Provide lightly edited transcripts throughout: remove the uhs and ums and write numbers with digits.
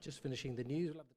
just finishing the news. We'll have the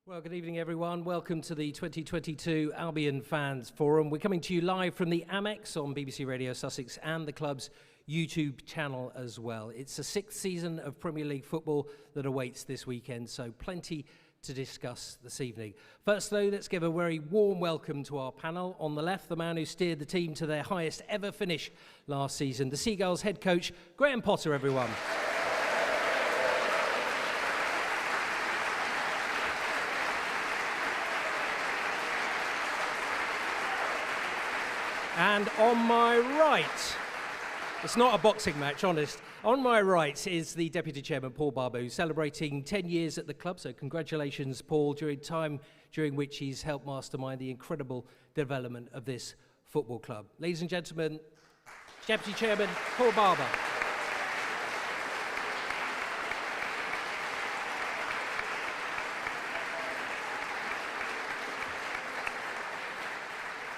Well, good evening, everyone. Welcome to the 2022 Albion Fans Forum. We're coming to you live from the Amex on BBC Radio Sussex and the club's YouTube channel as well. It's the 6th season of Premier League football that awaits this weekend, so plenty to discuss this evening. First, though, let's give a very warm welcome to our panel. On the left, the man who steered the team to their highest ever finish last season, the Seagulls head coach, Graham Potter, everyone. And on my right, it's not a boxing match, honest. On my right is the Deputy Chairman, Paul Barber, who's celebrating 10 years at the club. So congratulations, Paul, during which he's helped mastermind the incredible development of this football club. Ladies and gentlemen, Deputy Chairman, Paul Barber.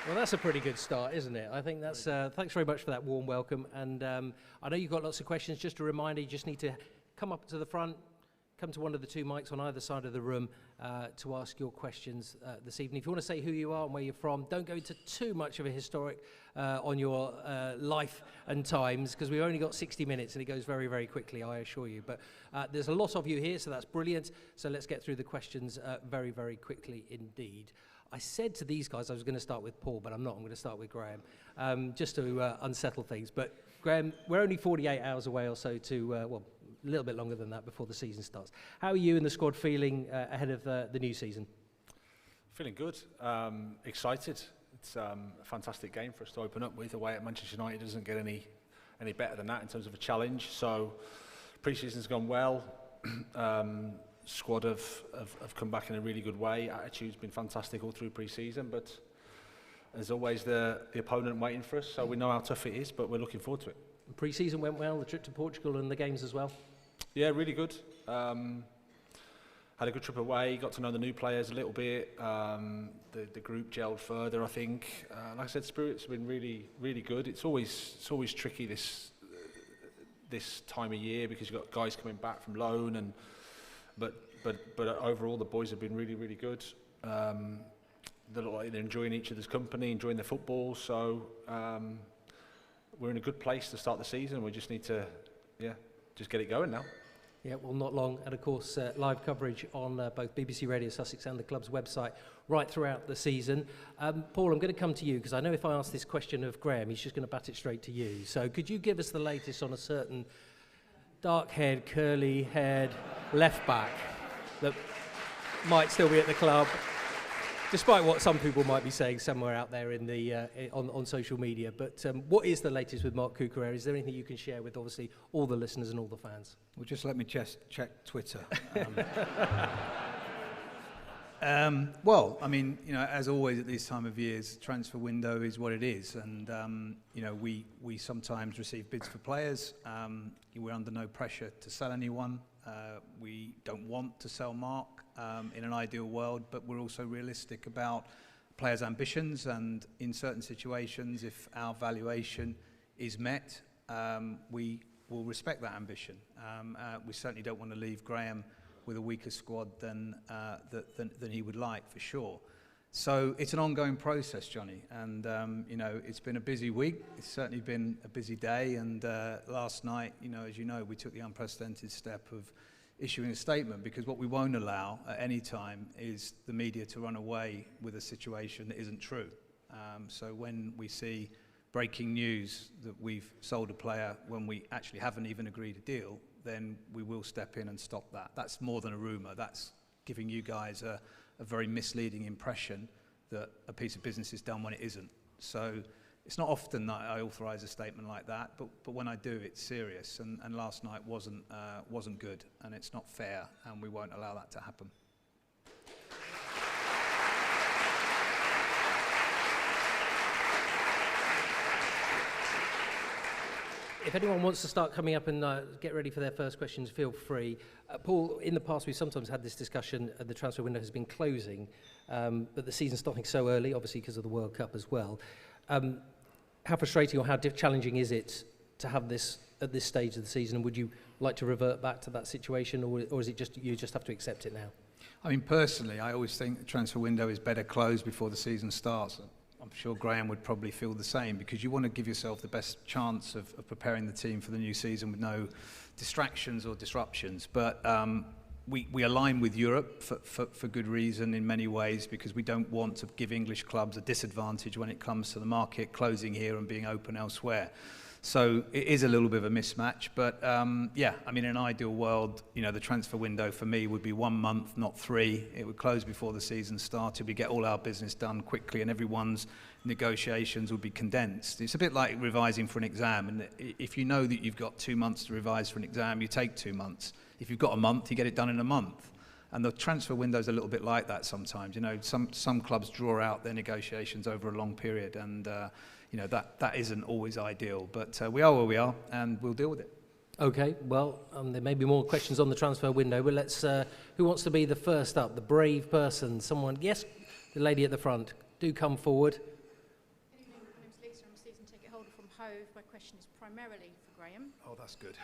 Well, that's a pretty good start, isn't it? I think that's, thanks very much for that warm welcome. And I know you've got lots of questions. Just a reminder, you just need to come up to the front, come to one of the two mics on either side of the room to ask your questions this evening. If you want to say who you are and where you're from, don't go into too much of a historic on your life and times, because we've only got 60 minutes and it goes very, very quickly, I assure you. But there's a lot of you here, so that's brilliant. So let's get through the questions very, very quickly indeed. I said to these guys I was going to start with Paul, but I'm not. I'm going to start with Graham, just to unsettle things. But Graham, we're only 48 hours away or so to, well, a little bit longer than that before the season starts. How are you and the squad feeling ahead of the new season? Feeling good, excited. It's a fantastic game for us to open up with. Away at Manchester United doesn't get any better than that in terms of a challenge. So pre-season's gone well. Squad have come back in a really good way. Attitude's been fantastic all through pre-season, but there's always the opponent waiting for us, so we know how tough it is, but we're looking forward to it. Pre-season went well, the trip to Portugal and the games as well? Yeah, really good. Had a good trip away, got to know the new players a little bit. The group gelled further, I think. Like I said, spirit's been really, really good. It's always tricky this time of year because you've got guys coming back from loan But overall, the boys have been really, really good. They look like they're enjoying each other's company, enjoying the football. So we're in a good place to start the season. We just need to, just get it going now. Yeah, well, not long. And of course, live coverage on both BBC Radio Sussex and the club's website right throughout the season. Paul, I'm going to come to you because I know if I ask this question of Graham, he's just going to bat it straight to you. So could you give us the latest on a certain dark-haired, curly-haired left-back that might still be at the club, despite what some people might be saying somewhere out there in the on social media. But what is the latest with Marc Cucurella? Is there anything you can share with, obviously, all the listeners and all the fans? Well, just let me check Twitter. Well, I mean, as always at this time of years, transfer window is what it is, and we sometimes receive bids for players. We're under no pressure to sell anyone. We don't want to sell Marc in an ideal world, but we're also realistic about players' ambitions, and in certain situations, if our valuation is met, we will respect that ambition. We certainly don't want to leave Graham with a weaker squad than he would like, for sure. So it's an ongoing process, Johnny, and it's been a busy week. It's certainly been a busy day, and last night, as you know, we took the unprecedented step of issuing a statement, because what we won't allow at any time is the media to run away with a situation that isn't true. So when we see breaking news that we've sold a player when we actually haven't even agreed a deal, then we will step in and stop that. That's more than a rumour. That's giving you guys a very misleading impression that a piece of business is done when it isn't. So it's not often that I authorise a statement like that, but when I do, it's serious. And last night wasn't good, and it's not fair, and we won't allow that to happen. If anyone wants to start coming up and get ready for their first questions, feel free. Paul, in the past we've sometimes had this discussion, the transfer window has been closing, but the season's starting so early, obviously because of the World Cup as well. How frustrating or how challenging is it to have this at this stage of the season? And would you like to revert back to that situation, or is it just you just have to accept it now? I mean, personally, I always think the transfer window is better closed before the season starts. I'm sure Graham would probably feel the same, because you want to give yourself the best chance of preparing the team for the new season with no distractions or disruptions. But we align with Europe for good reason in many ways, because we don't want to give English clubs a disadvantage when it comes to the market closing here and being open elsewhere. So it is a little bit of a mismatch, but yeah, I mean, in an ideal world, you know, the transfer window for me would be 1 month, not 3. It would close before the season started. We get all our business done quickly, and everyone's negotiations would be condensed. It's a bit like revising for an exam, and if you know that you've got 2 months to revise for an exam, you take 2 months. If you've got a month, you get it done in a month. And the transfer window is a little bit like that sometimes. You know, some clubs draw out their negotiations over a long period, and you know, that isn't always ideal, but we are where we are, and we'll deal with it. Okay, well, there may be more questions on the transfer window, but let's, who wants to be the first up? The brave person, someone, yes, the lady at the front, do come forward. Good evening, my name's Lisa, I'm a season ticket holder from Hove. My question is primarily for Graham. Oh, that's good.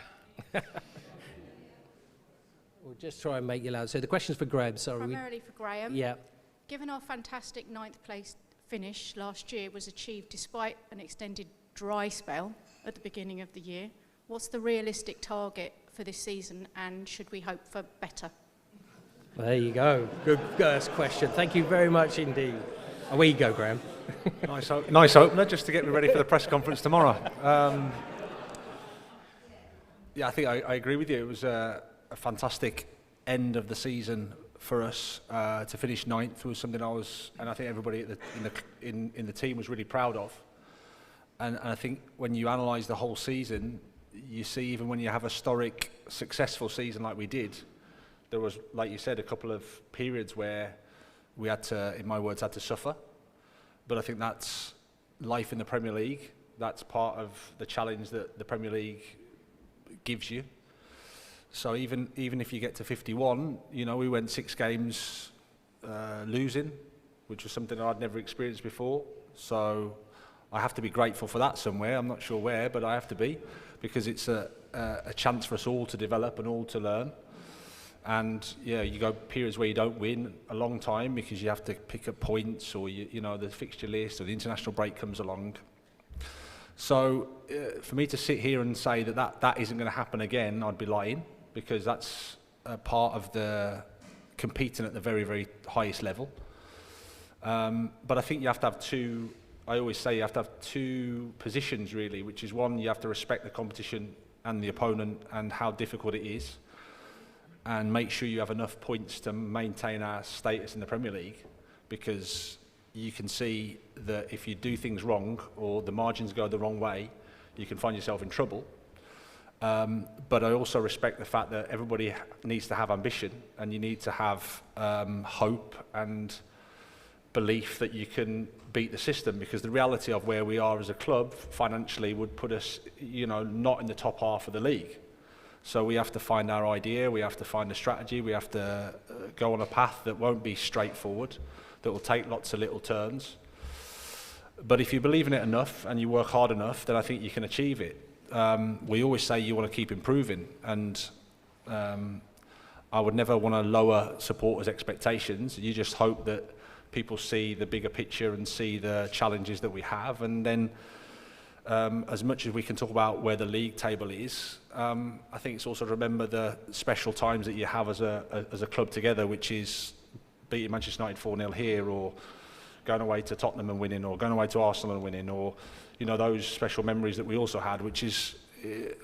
We'll just try and make you loud. So the question's for Graham, sorry. Primarily for Graham. Yeah. Given our fantastic 9th place finish last year was achieved despite an extended dry spell at the beginning of the year, what's the realistic target for this season, and should we hope for better? There you go. Good first question. Thank you very much indeed. Away you go, Graham. Nice opener, just to get me ready for the press conference tomorrow. Yeah, I think I agree with you. It was a fantastic end of the season for us. To finish 9th was something and I think everybody in the team was really proud of. And I think when you analyse the whole season, you see even when you have a historic, successful season like we did, there was, like you said, a couple of periods where we had to, in my words, had to suffer. But I think that's life in the Premier League. That's part of the challenge that the Premier League gives you. So even if you get to 51, you know, we went 6 games losing, which was something I'd never experienced before. So I have to be grateful for that somewhere. I'm not sure where, but I have to be, because it's a chance for us all to develop and all to learn. And yeah, you go periods where you don't win a long time because you have to pick up points, or you know, the fixture list or the international break comes along. So for me to sit here and say that isn't going to happen again, I'd be lying, because that's a part of the competing at the very, very highest level. But I think you have to have I always say you have to have 2 positions really, which is one, you have to respect the competition and the opponent and how difficult it is, and make sure you have enough points to maintain our status in the Premier League, because you can see that if you do things wrong or the margins go the wrong way, you can find yourself in trouble. But I also respect the fact that everybody needs to have ambition, and you need to have hope and belief that you can beat the system, because the reality of where we are as a club financially would put us, you know, not in the top half of the league. So we have to find our idea, we have to find a strategy, we have to go on a path that won't be straightforward, that will take lots of little turns. But if you believe in it enough and you work hard enough, then I think you can achieve it. We always say you want to keep improving, and I would never want to lower supporters' expectations. You just hope that people see the bigger picture and see the challenges that we have, and then as much as we can talk about where the league table is, I think it's also to remember the special times that you have as a club together, which is beating Manchester United 4-0 here, or going away to Tottenham and winning, or going away to Arsenal and winning, or you know, those special memories that we also had, which is,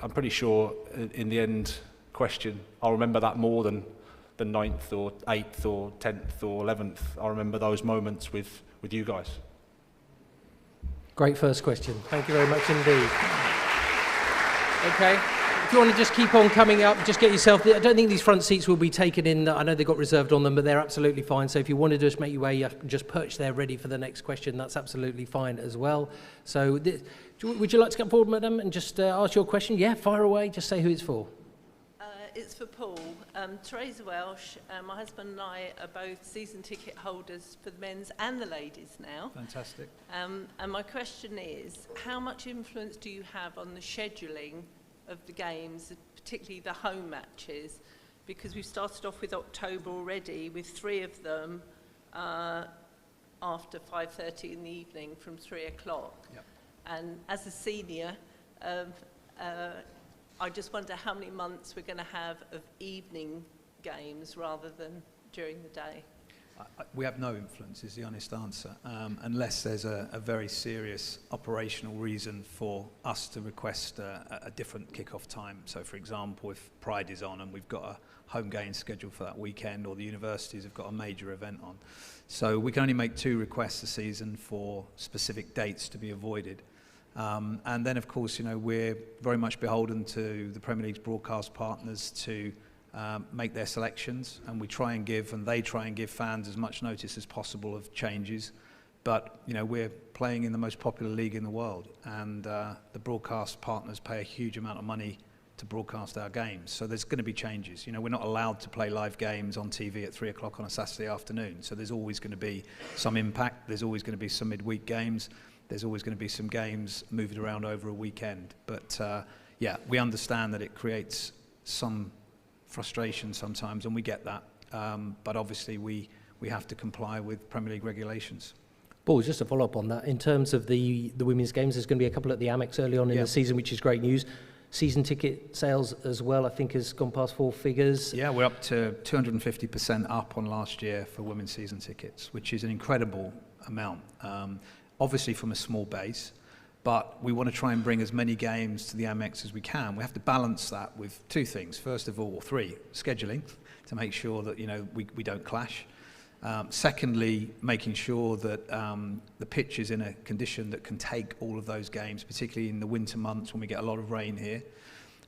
I'm pretty sure in the end question, I'll remember that more than the 9th or 8th or 10th or 11th. I remember those moments with you guys. Great first question. Thank you very much indeed. Okay. If you want to just keep on coming up, just get yourself... I don't think these front seats will be taken in. I know they've got reserved on them, but they're absolutely fine. So if you want to just make your way, just perch there ready for the next question. That's absolutely fine as well. So would you like to come forward, madam, and just ask your question? Yeah, fire away. Just say who it's for. It's for Paul. Teresa Welsh, my husband and I are both season ticket holders for the men's and the ladies now. Fantastic. And my question is, how much influence do you have on the scheduling of the games, particularly the home matches? Because we've started off with October already, with 3 of them after 5:30 in the evening from 3 o'clock. Yep. And as a senior, I just wonder how many months we're going to have of evening games rather than during the day. We have no influence, is the honest answer, unless there's a very serious operational reason for us to request a different kick-off time. So, for example, if Pride is on and we've got a home game scheduled for that weekend, or the universities have got a major event on. So we can only make 2 requests a season for specific dates to be avoided. And then, of course, we're very much beholden to the Premier League's broadcast partners to make their selections, and we try and give, and they try and give fans as much notice as possible of changes. But, we're playing in the most popular league in the world, and the broadcast partners pay a huge amount of money to broadcast our games. So there's going to be changes. We're not allowed to play live games on TV at 3 o'clock on a Saturday afternoon. So there's always going to be some impact. There's always going to be some midweek games. There's always going to be some games moved around over a weekend. But, we understand that it creates some frustration sometimes, and we get that. But obviously, we have to comply with Premier League regulations. Paul, just to follow up on that, in terms of the women's games, there's going to be a couple at the Amex early on in the season, which is great news. Season ticket sales as well, I think, has gone past 4 figures. Yeah, we're up to 250% up on last year for women's season tickets, which is an incredible amount. Obviously from a small base, but we want to try and bring as many games to the Amex as we can. We have to balance that with 2 things. First of all, 3, scheduling, to make sure that we don't clash. Secondly, making sure that the pitch is in a condition that can take all of those games, particularly in the winter months when we get a lot of rain here.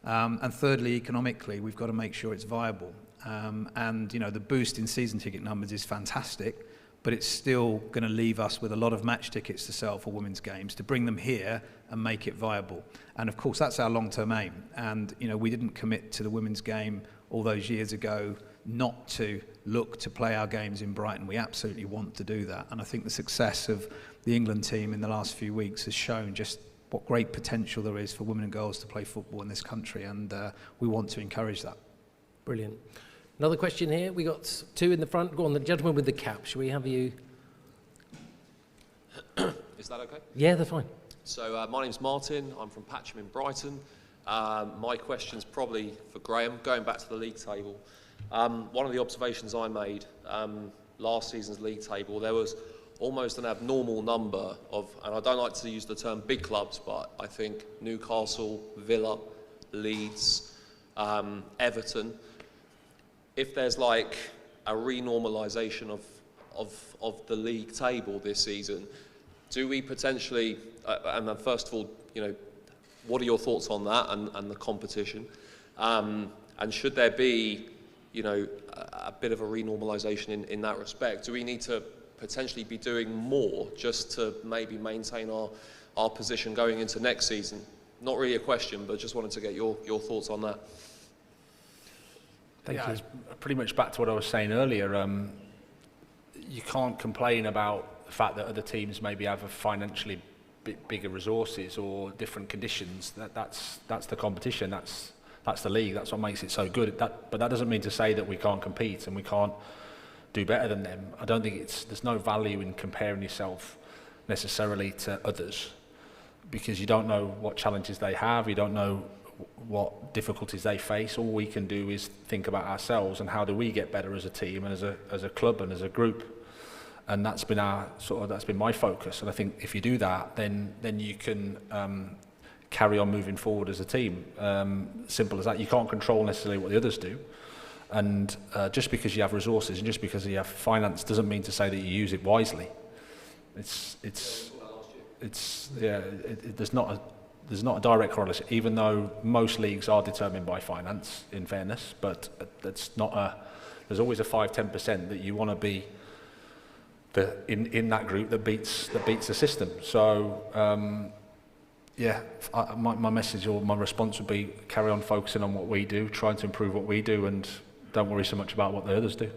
And thirdly, economically, we've got to make sure it's viable. And the boost in season ticket numbers is fantastic, but it's still going to leave us with a lot of match tickets to sell for women's games, to bring them here and make it viable. And of course, that's our long-term aim. And, we didn't commit to the women's game all those years ago not to look to play our games in Brighton. We absolutely want to do that. And I think the success of the England team in the last few weeks has shown just what great potential there is for women and girls to play football in this country. And we want to encourage that. Brilliant. Another question here. We got 2 in the front. Go on, the gentleman with the cap. Shall we have you? Is that okay? Yeah, they're fine. So my name's Martin. I'm from Patcham in Brighton. My question's probably for Graham. Going back to the league table, one of the observations I made last season's league table, there was almost an abnormal number of, and I don't like to use the term big clubs, but I think Newcastle, Villa, Leeds, Everton. If there's like a renormalisation of the league table this season, do we potentially, and then first of all, what are your thoughts on that and the competition? And should there be, a bit of a renormalisation in that respect? Do we need to potentially be doing more just to maybe maintain our position going into next season? Not really a question, but just wanted to get your thoughts on that. Thank you. It's pretty much back to what I was saying earlier. You can't complain about the fact that other teams maybe have a financially bigger resources or different conditions. That's the competition. That's the league. That's what makes it so good. But that doesn't mean to say that we can't compete and we can't do better than them. I don't think there's no value in comparing yourself necessarily to others, because you don't know what challenges they have. You don't know what difficulties they face. All we can do is think about ourselves and how do we get better as a team and as a club and as a group. And that's been my focus. And I think if you do that, then you can carry on moving forward as a team. Simple as that. You can't control necessarily what the others do. And just because you have resources and just because you have finance doesn't mean to say that you use it wisely. There's not a direct correlation, even though most leagues are determined by finance, in fairness, but there's always a 5-10% that you want to be in that group that beats the system. So my message or my response would be carry on focusing on what we do, trying to improve what we do, and don't worry so much about what the others do.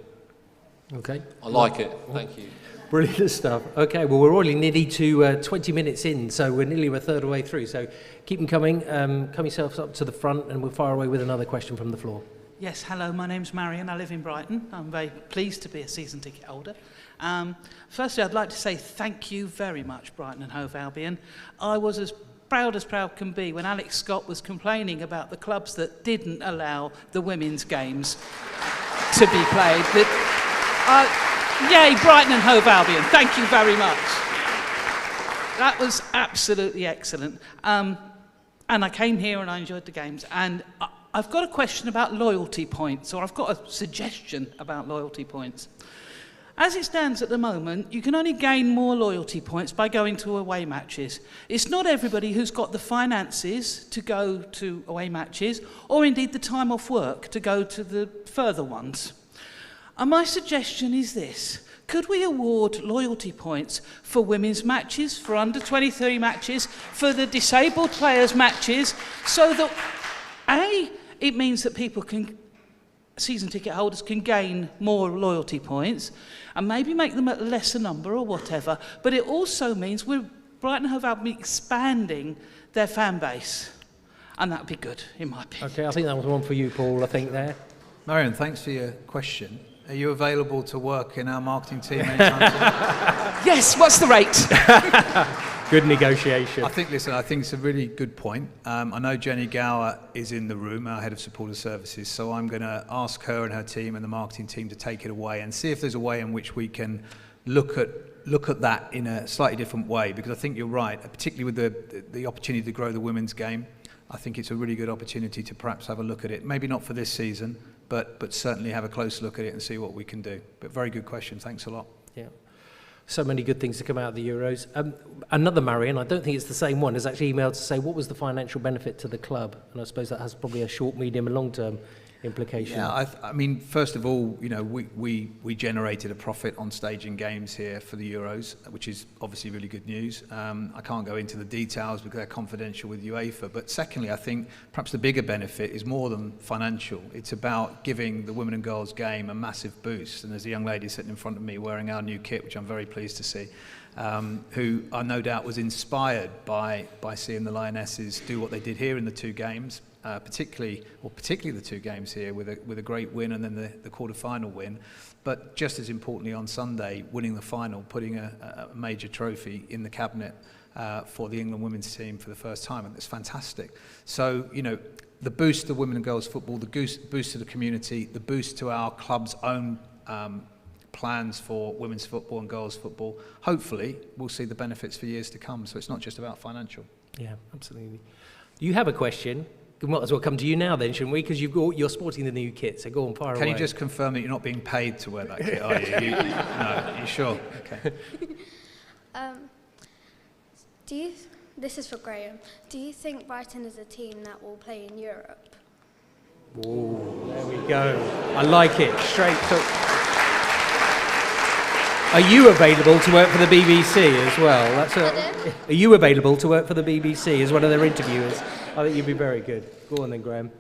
Okay. I like it. Thank you. Brilliant stuff. Okay, well, we're already nearly to 20 minutes in, so we're nearly a third of the way through. So keep them coming. Come yourselves up to the front, and we'll fire away with another question from the floor. Yes, hello, my name's Marion. I live in Brighton. I'm very pleased to be a season ticket holder. Firstly, I'd like to say thank you very much, Brighton and Hove Albion. I was as proud can be when Alex Scott was complaining about the clubs that didn't allow the women's games to be played. Yay, Brighton and Hove Albion. Thank you very much. That was absolutely excellent. And I came here and I enjoyed the games. And I've got a question about loyalty points, or I've got a suggestion about loyalty points. As it stands at the moment, you can only gain more loyalty points by going to away matches. It's not everybody who's got the finances to go to away matches, or indeed the time off work to go to the further ones. And my suggestion is this: could we award loyalty points for women's matches, for under-23 matches, for the disabled players' matches, so that, A, it means that season ticket holders can gain more loyalty points, and maybe make them a lesser number or whatever, but it also means Brighton Hove Albion expanding their fan base, and that would be good, in my opinion. Okay, I think that was one for you, Paul, I think there. Marion, thanks for your question. Are you available to work in our marketing team anytime soon? Yes, what's the rate? Good negotiation. I think it's a really good point. I know Jenny Gower is in the room, our head of supporter services, so I'm going to ask her and her team and the marketing team to take it away and see if there's a way in which we can look at that in a slightly different way, because I think you're right, particularly with the opportunity to grow the women's game. I think it's a really good opportunity to perhaps have a look at it. Maybe not for this season, but certainly have a close look at it and see what we can do. But very good question. Thanks a lot. Yeah. So many good things to come out of the Euros. Another Marion, I don't think it's the same one, has actually emailed to say what was the financial benefit to the club, and I suppose that has probably a short, medium, and long-term implication. Yeah, I mean, first of all, you know, we generated a profit on staging games here for the Euros, which is obviously really good news. I can't go into the details because they're confidential with UEFA. But secondly, I think perhaps the bigger benefit is more than financial. It's about giving the women and girls game a massive boost. And there's a young lady sitting in front of me wearing our new kit, which I'm very pleased to see, who I no doubt was inspired by seeing the Lionesses do what they did here in the two games. Particularly the two games here with a great win and then the quarter-final win, but just as importantly on Sunday, winning the final, putting a major trophy in the cabinet for the England women's team for the first time, and it's fantastic. So, you know, the boost to women and girls football, the boost to the community, the boost to our club's own plans for women's football and girls football, hopefully we'll see the benefits for years to come. So it's not just about financial. Yeah, absolutely. You have a question? We might as well come to you now then, shouldn't we? Because you're sporting the new kit, so go on, fire away. Can you just confirm that you're not being paid to wear that kit, are you? No, you sure? Okay. This is for Graham. Do you think Brighton is a team that will play in Europe? Oh, there we go. I like it. Straight to... Are you available to work for the BBC as well? Are you available to work for the BBC as one of their interviewers? I think you'd be very good. Go on then, Graham.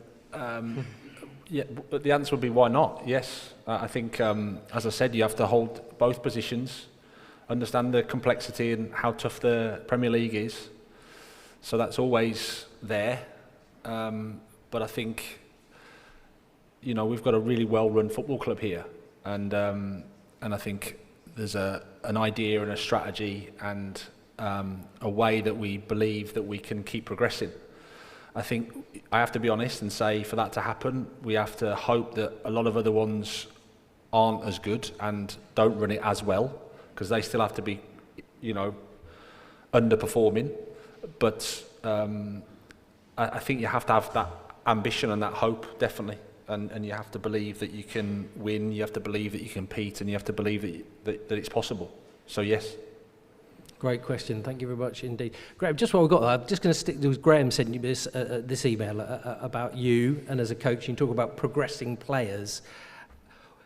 Yeah, but the answer would be why not? Yes. I think, as I said, you have to hold both positions, understand the complexity and how tough the Premier League is. So that's always there. But I think, you know, we've got a really well-run football club here, and I think there's an idea and a strategy and a way that we believe that we can keep progressing. I think I have to be honest and say for that to happen, we have to hope that a lot of other ones aren't as good and don't run it as well, because they still have to be, you know, underperforming. But I think you have to have that ambition and that hope, definitely. and you have to believe that you can win, you have to believe that you compete, and you have to believe that it's possible. So yes. Great question. Thank you very much indeed. Graham, just while we've got that, I'm just going to stick to Graham sent you this email about you, and as a coach, you talk about progressing players.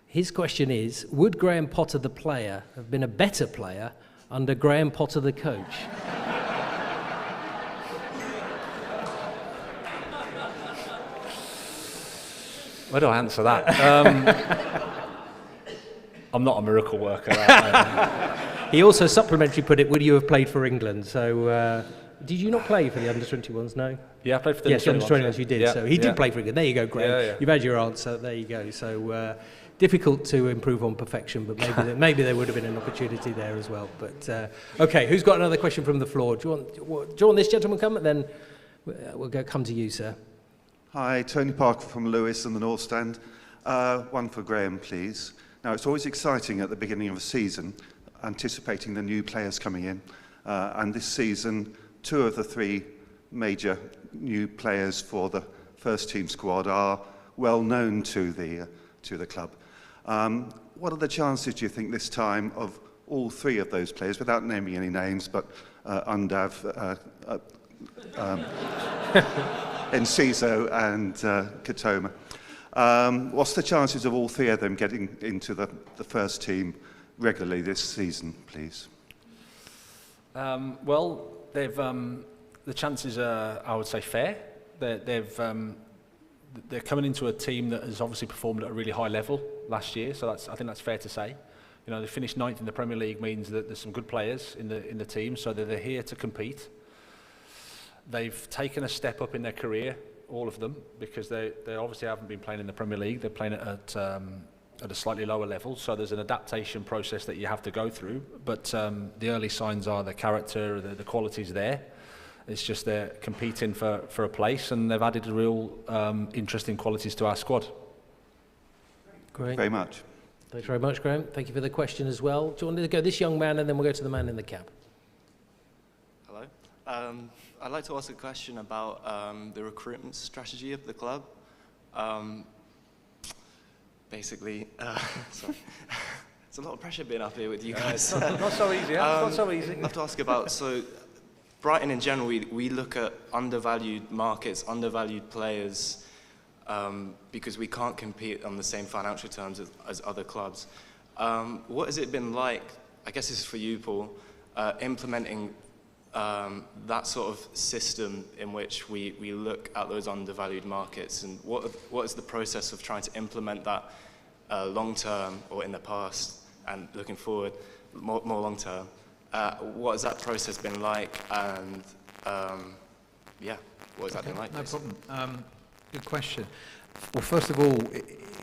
His question is, would Graham Potter the player have been a better player under Graham Potter the coach? Where do I answer that? I'm not a miracle worker. He also supplementary put it, would you have played for England? So, did you not play for the under-21s, no? Yeah, I played for the under-21s you did. Yeah, so he did play for England. There you go, Graham. Yeah. You've had your answer. There you go. So, difficult to improve on perfection, but maybe there would have been an opportunity there as well. But, okay, who's got another question from the floor? Do you want this gentleman come? And then we'll come to you, sir. Hi, Tony Parker from Lewis and the North Stand. One for Graham, please. Now, it's always exciting at the beginning of a season, anticipating the new players coming in. And this season, 2 of the 3 major new players for the first team squad are well known to the club. What are the chances, do you think, this time of all 3 of those players, without naming any names, but Undav, Enciso and Katoma? What's the chances of all 3 of them getting into the first team regularly this season, please? Well, they've the chances are, I would say, fair. They're coming into a team that has obviously performed at a really high level last year, so I think that's fair to say. You know, they finished 9th in the Premier League means that there's some good players in the team, so they're here to compete. They've taken a step up in their career, all of them, because they obviously haven't been playing in the Premier League. They're playing at a slightly lower level, so there's an adaptation process that you have to go through. But the early signs are the character, the quality's there. It's just they're competing for a place, and they've added real interesting qualities to our squad. Great. Very much. Thanks very much, Graham. Thank you for the question as well. Do you want to go this young man, and then we'll go to the man in the cab? Hello. I'd like to ask a question about the recruitment strategy of the club. Basically, sorry. It's a lot of pressure being up here with you guys. Not so easy, not so easy. I have to ask about, so Brighton in general, we look at undervalued markets, undervalued players, because we can't compete on the same financial terms as other clubs. What has it been like, I guess this is for you, Paul, implementing that sort of system in which we look at those undervalued markets, and what is the process of trying to implement that long term, or in the past, and looking forward more long term? What has that process been like, and what has that been like? No problem. Good question. Well, first of all,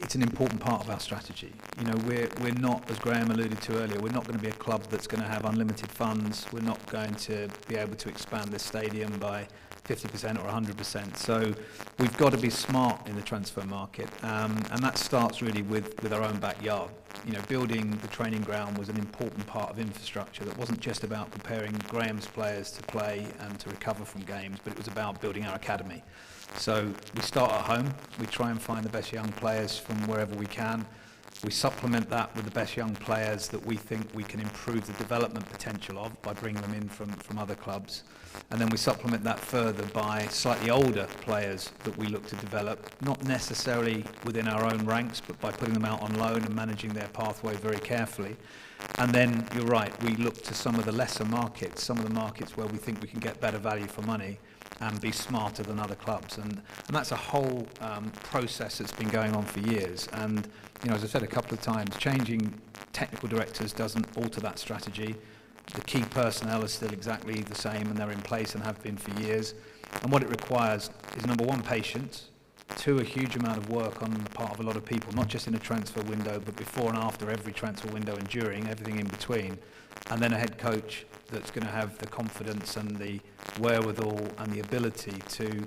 it's an important part of our strategy. You know, we're not, as Graham alluded to earlier, we're not going to be a club that's going to have unlimited funds. We're not going to be able to expand this stadium by 50% or 100%. So we've got to be smart in the transfer market, and that starts really with our own backyard. You know, building the training ground was an important part of infrastructure that wasn't just about preparing Graham's players to play and to recover from games, but it was about building our academy. So we start at home, we try and find the best young players from wherever we can. We supplement that with the best young players that we think we can improve the development potential of by bringing them in from other clubs. And then we supplement that further by slightly older players that we look to develop, not necessarily within our own ranks, but by putting them out on loan and managing their pathway very carefully. And then, you're right, we look to some of the lesser markets, some of the markets where we think we can get better value for money and be smarter than other clubs. And that's a whole process that's been going on for years. And, you know, as I've said a couple of times, changing technical directors doesn't alter that strategy. The key personnel is still exactly the same, and they're in place and have been for years. And what it requires is, number one, patience. 2, a huge amount of work on the part of a lot of people, not just in a transfer window, but before and after every transfer window and during, everything in between. And then a head coach that's going to have the confidence and the wherewithal and the ability to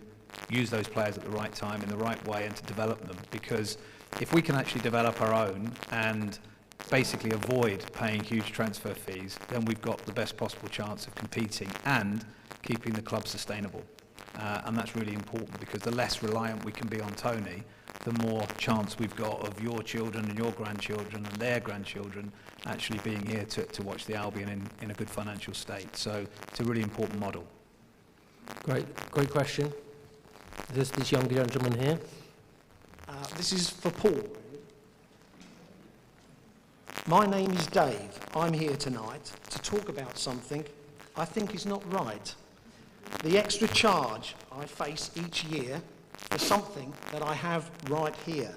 use those players at the right time in the right way and to develop them. Because if we can actually develop our own and basically avoid paying huge transfer fees, then we've got the best possible chance of competing and keeping the club sustainable. And that's really important, because the less reliant we can be on Tony, the more chance we've got of your children and your grandchildren and their grandchildren actually being here to watch the Albion in a good financial state. So it's a really important model. Great question. This young gentleman here. This is for Paul. My name is Dave. I'm here tonight to talk about something I think is not right. The extra charge I face each year for something that I have right here.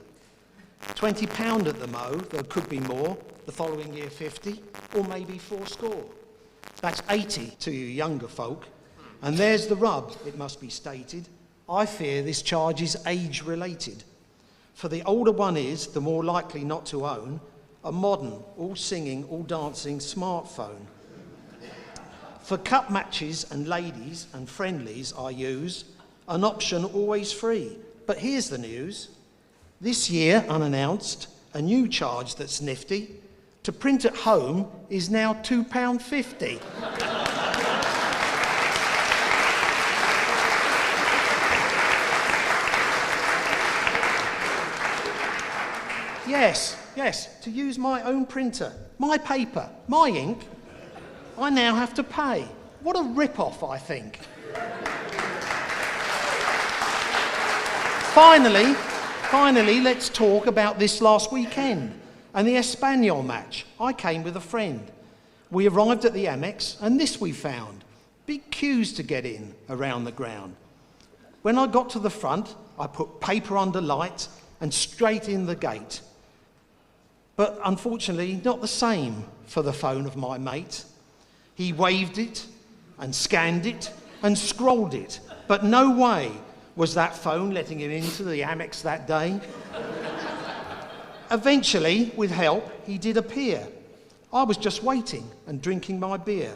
£20 at the Mo, there could be more, the following year 50, or maybe 4 score. That's 80 to you younger folk. And there's the rub, it must be stated. I fear this charge is age-related. For the older one is, the more likely not to own a modern, all singing, all dancing smartphone. For cup matches and ladies and friendlies I use an option always free. But here's the news. This year, unannounced, a new charge that's nifty. To print at home is now £2.50. Yes, to use my own printer, my paper, my ink, I now have to pay. What a rip-off, I think. Finally, let's talk about this last weekend and the Espanyol match. I came with a friend. We arrived at the Amex, and this we found. Big queues to get in around the ground. When I got to the front, I put paper under light and straight in the gate. But unfortunately, not the same for the phone of my mate. He waved it and scanned it and scrolled it, but no way was that phone letting him into the Amex that day. Eventually, with help, he did appear. I was just waiting and drinking my beer.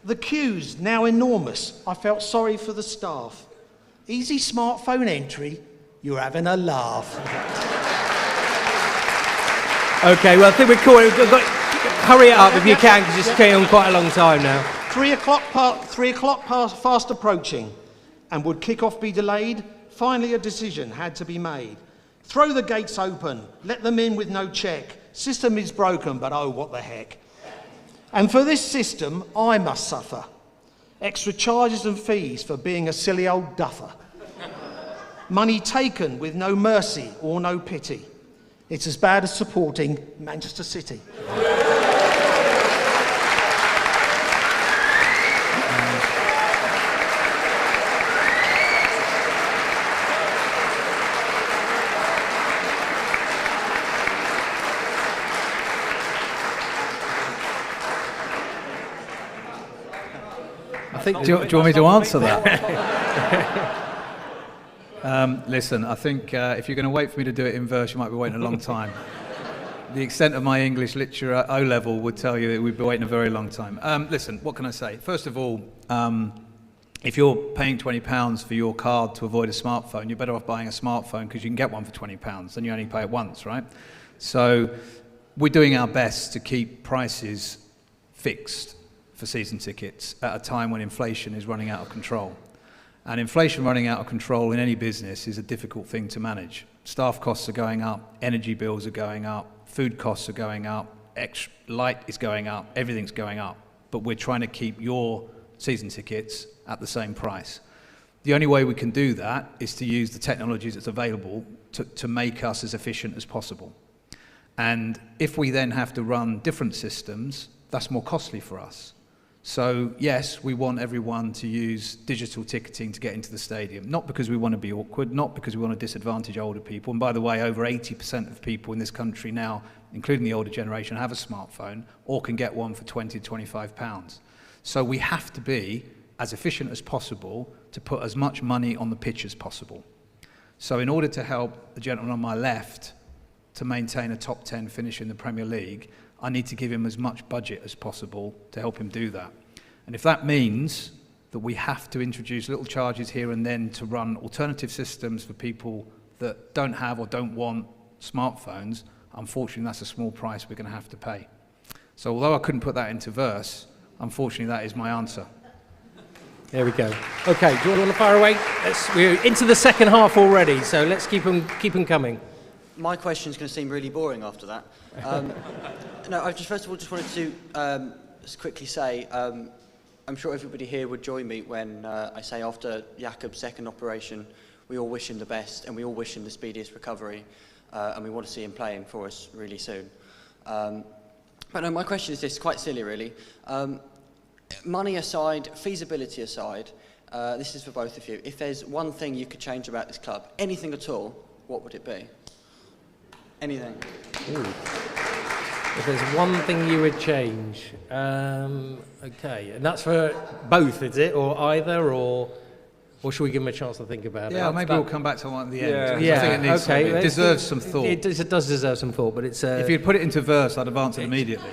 The queues, now enormous, I felt sorry for the staff. Easy smartphone entry, you're having a laugh. Okay, well, I think we're cool. Hurry it up if you can, because it's going on quite a long time now. 3 o'clock fast approaching, and would kick-off be delayed? Finally, a decision had to be made. Throw the gates open, let them in with no check. System is broken, but oh, what the heck. And for this system, I must suffer. Extra charges and fees for being a silly old duffer. Money taken with no mercy or no pity. It's as bad as supporting Manchester City. I think. Do you want me to answer that? Listen, I think if you're going to wait for me to do it in verse, you might be waiting a long time. The extent of my English literature at O-level would tell you that we'd be waiting a very long time. Listen, what can I say? First of all, if you're paying £20 for your card to avoid a smartphone, you're better off buying a smartphone because you can get one for £20, then you only pay it once, right? So we're doing our best to keep prices fixed for season tickets at a time when inflation is running out of control. And inflation running out of control in any business is a difficult thing to manage. Staff costs are going up, energy bills are going up, food costs are going up, light is going up, everything's going up. But we're trying to keep your season tickets at the same price. The only way we can do that is to use the technologies that's available to make us as efficient as possible. And if we then have to run different systems, that's more costly for us. So yes, we want everyone to use digital ticketing to get into the stadium, not because we want to be awkward, not because we want to disadvantage older people. And by the way, over 80% of people in this country now, including the older generation, have a smartphone or can get one for £20, £25. So we have to be as efficient as possible to put as much money on the pitch as possible. So in order to help the gentleman on my left to maintain a top 10 finish in the Premier League, I need to give him as much budget as possible to help him do that. And if that means that we have to introduce little charges here and then to run alternative systems for people that don't have or don't want smartphones, unfortunately that's a small price we're going to have to pay. So although I couldn't put that into verse, unfortunately that is my answer. There we go. Okay, do you want to fire away? We're into the second half already, so let's keep them coming. My question's going to seem really boring after that. No, I just first of all just wanted to just quickly say I'm sure everybody here would join me when I say after Jakob's second operation, we all wish him the best and we all wish him the speediest recovery, and we want to see him playing for us really soon. But no, my question is this, quite silly really. Money aside, feasibility aside, this is for both of you. If there's one thing you could change about this club, anything at all, what would it be? Anything. Ooh. If there's one thing you would change, okay, and that's for both, is it, or either, or should we give them a chance to think about it? Yeah, maybe we'll come back to one at the end. Yeah, I think it needs it deserves some thought. It does deserve some thought, but it's... if you'd put it into verse, I'd have answered immediately.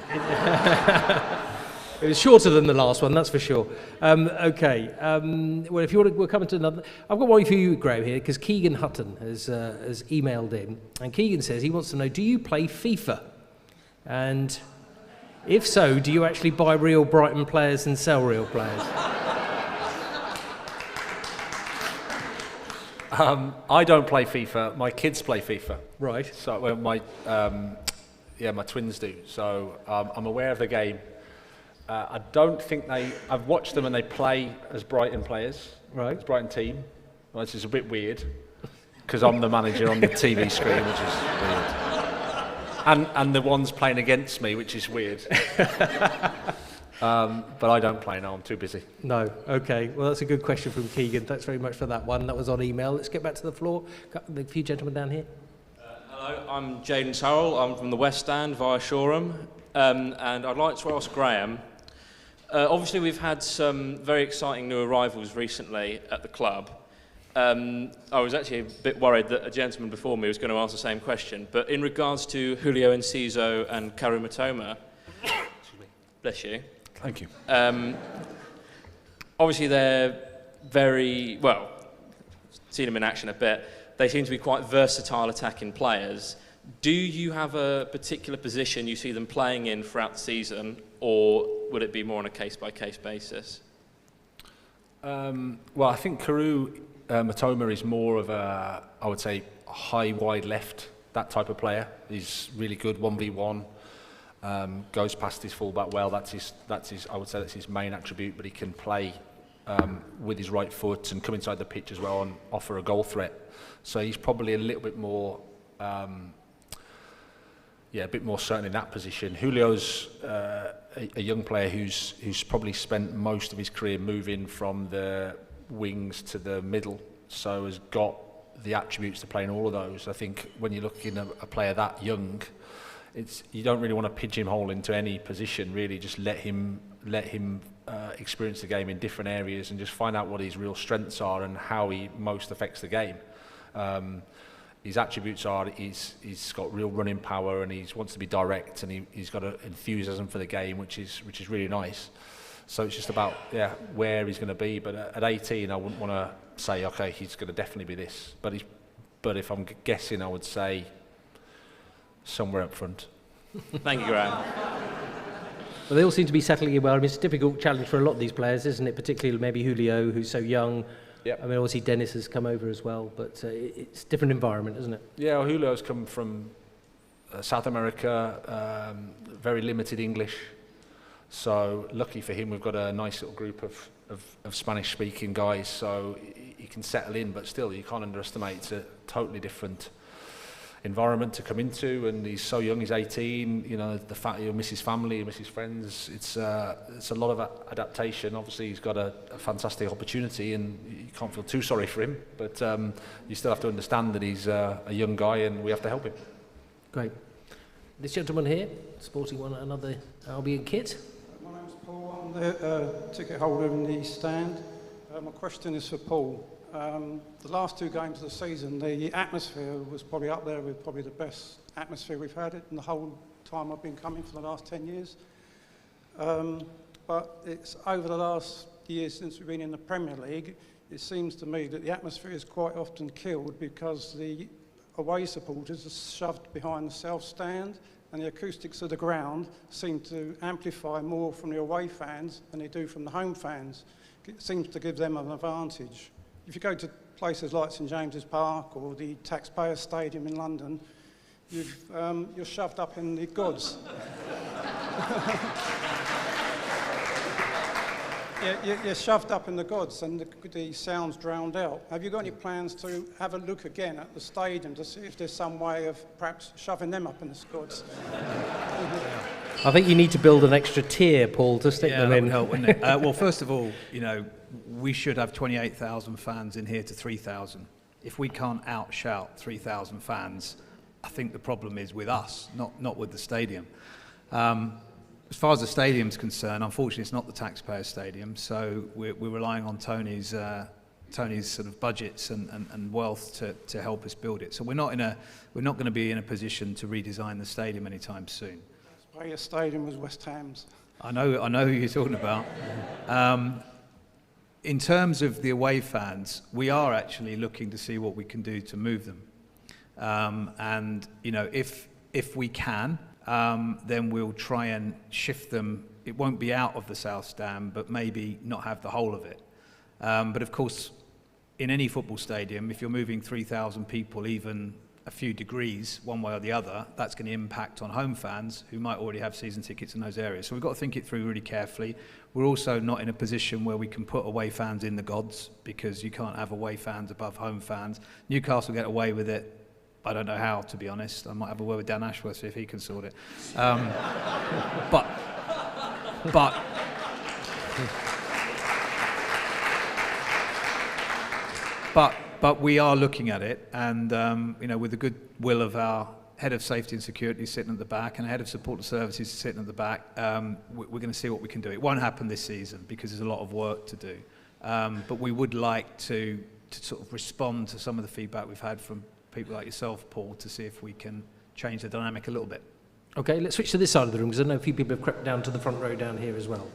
It was shorter than the last one, that's for sure. Okay, well, if you want to, we'll come into another... I've got one for you, Graham, here, because Keegan Hutton has emailed in, and Keegan says he wants to know, do you play FIFA? And if so, do you actually buy real Brighton players and sell real players? I don't play FIFA. My kids play FIFA. Right. So my twins do. So I'm aware of the game. I don't think I've watched them and they play as Brighton players. Right. As Brighton team. Well, this is a bit weird because I'm the manager on the TV screen, which is weird. And the ones playing against me, which is weird. But I don't play now, I'm too busy. No, okay. Well, that's a good question from Keegan. Thanks very much for that one. That was on email. Let's get back to the floor. A few gentlemen down here. Hello, I'm Jaden Sarrell. I'm from the West Stand via Shoreham. And I'd like to ask Graham, obviously we've had some very exciting new arrivals recently at the club. I was actually a bit worried that a gentleman before me was going to ask the same question, but in regards to Julio Enciso and Karu Matoma, bless you. Thank you. Obviously they're very, well, seen them in action a bit, they seem to be quite versatile attacking players. Do you have a particular position you see them playing in throughout the season, or would it be more on a case-by-case basis? Well, I think Karu Matoma is more of a, I would say, high, wide left, that type of player. He's really good 1v1, goes past his fullback well. That's his. I would say that's his main attribute. But he can play with his right foot and come inside the pitch as well and offer a goal threat. So he's probably a little bit more, a bit more certain in that position. Julio's a young player who's probably spent most of his career moving from the wings to the middle, so has got the attributes to play in all of those. I think when you're looking at a player that young, you don't really want to pigeonhole into any position. Really, just let him experience the game in different areas and just find out what his real strengths are and how he most affects the game. His attributes are he's got real running power and he wants to be direct and he's got an enthusiasm for the game, which is really nice. So it's just about where he's going to be. But at 18, I wouldn't want to say, okay, he's going to definitely be this. But if I'm guessing, I would say somewhere up front. Thank you, Graham. Well, they all seem to be settling in well. I mean, it's a difficult challenge for a lot of these players, isn't it? Particularly maybe Julio, who's so young. Yep. I mean, obviously Dennis has come over as well, but it's a different environment, isn't it? Yeah, well, Julio's come from South America, very limited English. So lucky for him, we've got a nice little group of Spanish-speaking guys, so he can settle in. But still, you can't underestimate. It's a totally different environment to come into, and he's so young. He's 18. You know, the fact he'll miss his family, he'll miss his friends. It's a lot of adaptation. Obviously, he's got a fantastic opportunity, and you can't feel too sorry for him. But you still have to understand that he's a young guy, and we have to help him. Great. This gentleman here, sporting another Albion kit. My name's Paul. I'm the ticket holder in the stand. My question is for Paul. The last two games of the season, the atmosphere was probably up there with probably the best atmosphere we've had in the whole time I've been coming for the last 10 years. But it's over the last years since we've been in the Premier League, it seems to me that the atmosphere is quite often killed because the away supporters are shoved behind the south stand, and the acoustics of the ground seem to amplify more from the away fans than they do from the home fans. seems to give them an advantage. If you go to places like St James's Park or the Taxpayers Stadium in London, you're shoved up in the gods. You're shoved up in the gods and the sound's drowned out. Have you got any plans to have a look again at the stadium to see if there's some way of perhaps shoving them up in the gods? I think you need to build an extra tier, Paul, to stick them in. Would help, wouldn't it? Well, first of all, we should have 28,000 fans in here to 3,000. If we can't outshout 3,000 fans, I think the problem is with us, not with the stadium. As far as the stadium's concerned, unfortunately, it's not the taxpayer stadium, so we're relying on Tony's sort of budgets and wealth to help us build it. So we're not going to be in a position to redesign the stadium anytime soon. Your stadium was West Ham's. I know who you're talking about. In terms of the away fans, we are actually looking to see what we can do to move them. And if we can, then we'll try and shift them. It won't be out of the South Stand, but maybe not have the whole of it. But of course, in any football stadium, if you're moving 3,000 people, even a few degrees, one way or the other, that's going to impact on home fans who might already have season tickets in those areas. So we've got to think it through really carefully. We're also not in a position where we can put away fans in the gods, because you can't have away fans above home fans. Newcastle get away with it. I don't know how, to be honest. I might have a word with Dan Ashworth, see if he can sort it. But we are looking at it, and with the goodwill of our head of safety and security sitting at the back and head of support services sitting at the back, we're going to see what we can do. It won't happen this season because there's a lot of work to do, but we would like to sort of respond to some of the feedback we've had from people like yourself, Paul, to see if we can change the dynamic a little bit. Okay, let's switch to this side of the room, because I know a few people have crept down to the front row down here as well.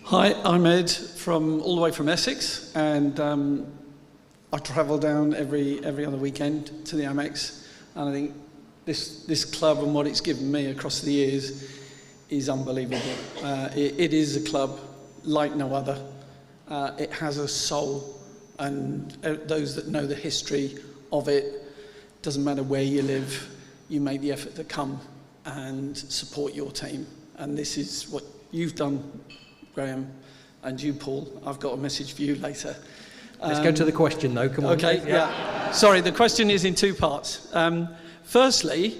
Hi, I'm Ed all the way from Essex, and I travel down every other weekend to the Amex, and I think this club and what it's given me across the years is unbelievable. It is a club like no other. It has a soul, and those that know the history of it, doesn't matter where you live, you make the effort to come and support your team. And this is what you've done, Graham, and you, Paul. I've got a message for you later. Let's go to the question, though. Come on. Okay, yeah. Sorry, the question is in two parts. Firstly,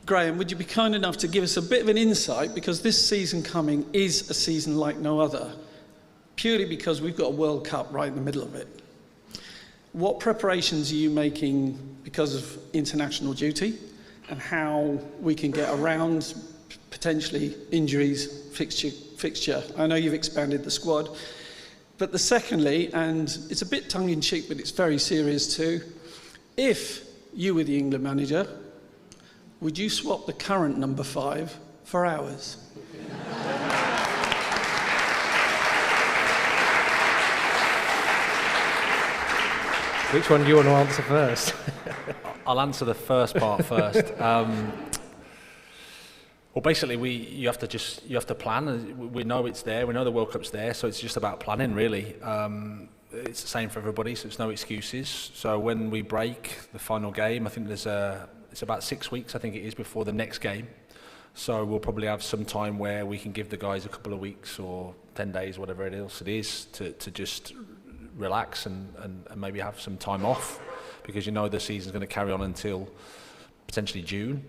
Graham, would you be kind enough to give us a bit of an insight, because this season coming is a season like no other, purely because we've got a World Cup right in the middle of it. What preparations are you making because of international duty, and how we can get around potentially injuries, fixture? I know you've expanded the squad, but secondly, and it's a bit tongue-in-cheek, but it's very serious too, if you were the England manager, would you swap the current number 5 for ours? Which one do you want to answer first? I'll answer the first part first. Well, basically, you have to plan. We know it's there. We know the World Cup's there, so it's just about planning, really. It's the same for everybody, so it's no excuses. So when we break the final game, I think it's about 6 weeks, I think it is, before the next game. So we'll probably have some time where we can give the guys a couple of weeks or 10 days, whatever else it is, to just relax and maybe have some time off, because the season's going to carry on until potentially June.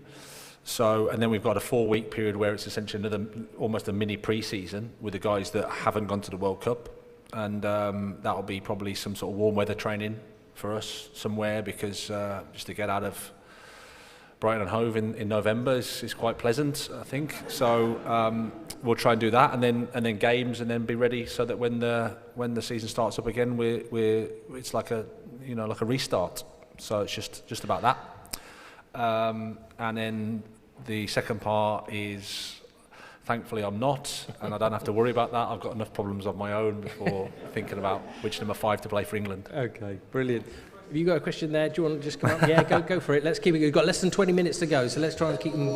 So, and then we've got a 4-week period where it's essentially almost a mini pre-season with the guys that haven't gone to the World Cup, and that'll be probably some sort of warm weather training for us somewhere, because just to get out of Brighton Hove in November is quite pleasant, I think. So we'll try and do that, and then games, and then be ready so that when the season starts up again, it's like a restart. So it's just about that. And then the second part is, thankfully I'm not, and I don't have to worry about that. I've got enough problems of my own before thinking about which number 5 to play for England. Okay, brilliant. Have you got a question there? Do you want to just come up? Yeah, go for it. Let's keep it. We've got less than 20 minutes to go, so let's try and keep them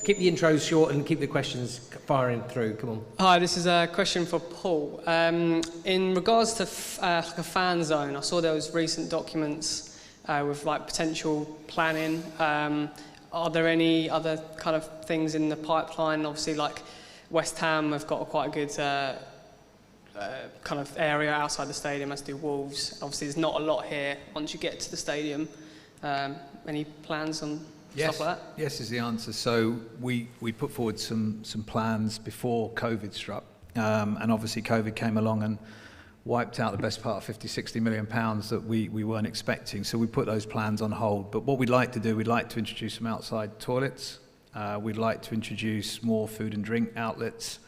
keep the intros short and keep the questions firing through. Come on. Hi, this is a question for Paul. In regards to like a fan zone, I saw there was recent documents with like potential planning. Are there any other kind of things in the pipeline? Obviously, like West Ham have got quite a good kind of area outside the stadium, as do Wolves. Obviously, there's not a lot here once you get to the stadium. Any plans on stuff like that? Yes is the answer. So we put forward some plans before COVID struck, and obviously COVID came along and wiped out the best part of 50-60 million pounds that we weren't expecting. So we put those plans on hold. But what we'd like to do, we'd like to introduce some outside toilets. We'd like to introduce more food and drink outlets.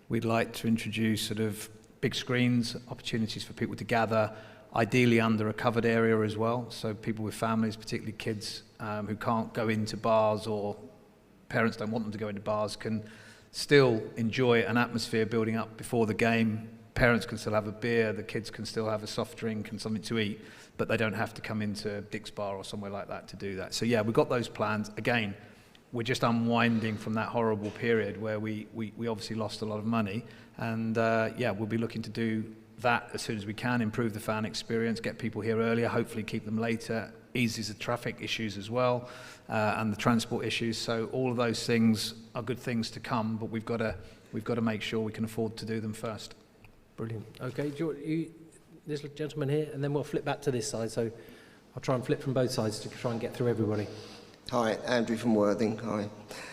We'd like to introduce sort of big screens, opportunities for people to gather, ideally under a covered area as well. So people with families, particularly kids who can't go into bars, or parents don't want them to go into bars, can still enjoy an atmosphere building up before the game. Parents can still have a beer, the kids can still have a soft drink and something to eat, but they don't have to come into Dick's Bar or somewhere like that to do that. So yeah, we've got those plans. Again, we're just unwinding from that horrible period where we obviously lost a lot of money. And yeah, we'll be looking to do that as soon as we can, improve the fan experience, get people here earlier, hopefully keep them later, eases the traffic issues as well, and the transport issues. So all of those things are good things to come, but we've got to make sure we can afford to do them first. Brilliant. Okay, this gentleman here, and then we'll flip back to this side. So I'll try and flip from both sides to try and get through everybody. Hi, Andrew from Worthing. Hi.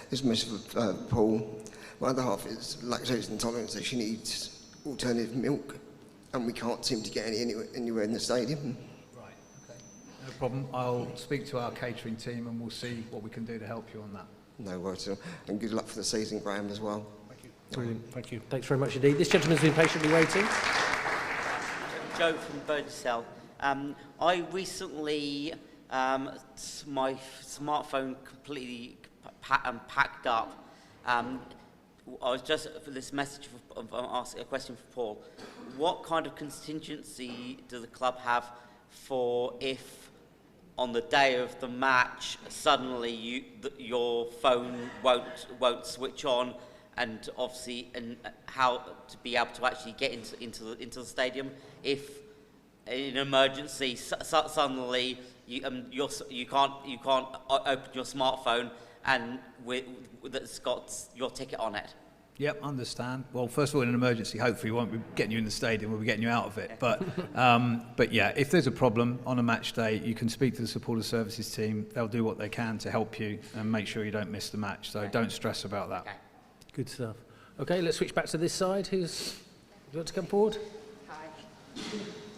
This is a message for Paul. My other half is lactose intolerant, so she needs alternative milk, and we can't seem to get anywhere in the stadium. Right, okay. No problem. I'll speak to our catering team and we'll see what we can do to help you on that. No worries at all. And good luck for the season, Graham, as well. Brilliant, thank you. Thanks very much indeed. This gentleman's been patiently waiting. Joe from Birdsell. I recently, my smartphone completely packed up. I was just for this message of asking a question for Paul. What kind of contingency does the club have for if on the day of the match suddenly your phone won't switch on? And obviously, and how to be able to actually get into the stadium if in an emergency suddenly you can't open your smartphone and that's got your ticket on it. Yep, understand. Well, first of all, in an emergency, hopefully we won't be getting you in the stadium, we'll be getting you out of it. But yeah, if there's a problem on a match day, you can speak to the supporter services team. They'll do what they can to help you and make sure you don't miss the match. So don't stress about that. Okay. Good stuff. Okay, let's switch back to this side. Would you like to come forward?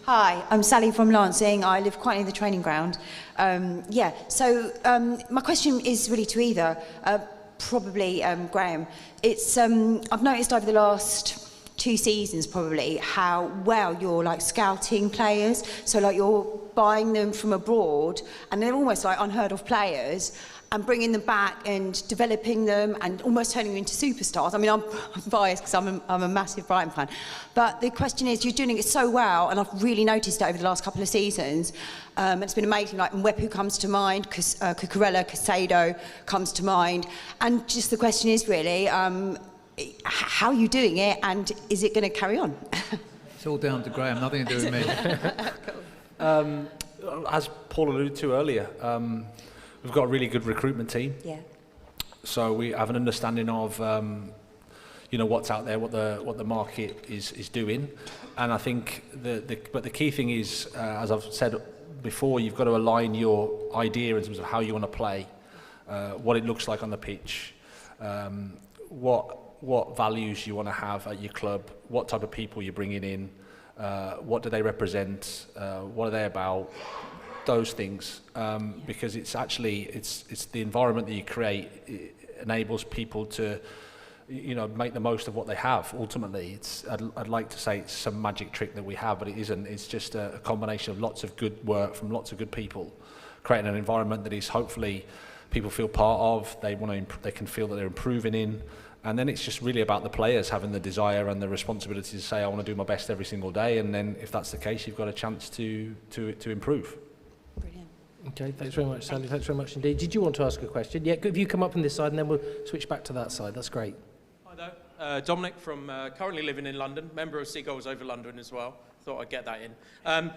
Hi, I'm Sally from Lancing. I live quite near the training ground. My question is really to either, probably Graham. It's I've noticed over the last 2 seasons probably how well you're like scouting players. So like you're buying them from abroad and they're almost like unheard of players, and bringing them back and developing them and almost turning them into superstars. I mean, I'm biased because I'm a massive Brighton fan. But the question is, you're doing it so well, and I've really noticed it over the last couple of seasons. It's been amazing, like Mwepu comes to mind, Cucurella, Casado comes to mind. And just the question is really, how are you doing it, and is it going to carry on? It's all down to Graham, nothing to do with me. As Paul alluded to earlier, we've got a really good recruitment team. Yeah. So we have an understanding of, what's out there, what the market is doing, and I think but the key thing is, as I've said before, you've got to align your idea in terms of how you want to play, what it looks like on the pitch, what values you want to have at your club, what type of people you're bringing in, what do they represent, what are they about. Those things, because it's actually it's the environment that you create. It enables people to, make the most of what they have. Ultimately, I'd like to say it's some magic trick that we have, but it isn't. It's just a combination of lots of good work from lots of good people, creating an environment that is hopefully people feel part of. They can feel that they're improving in, and then it's just really about the players having the desire and the responsibility to say, I want to do my best every single day. And then if that's the case, you've got a chance to improve. Okay, thanks very much, Sally. Thanks very much indeed. Did you want to ask a question? Yeah, if you come up on this side and then we'll switch back to that side. That's great. Hi there. Dominic from currently living in London, member of Seagulls Over London as well. Thought I'd get that in.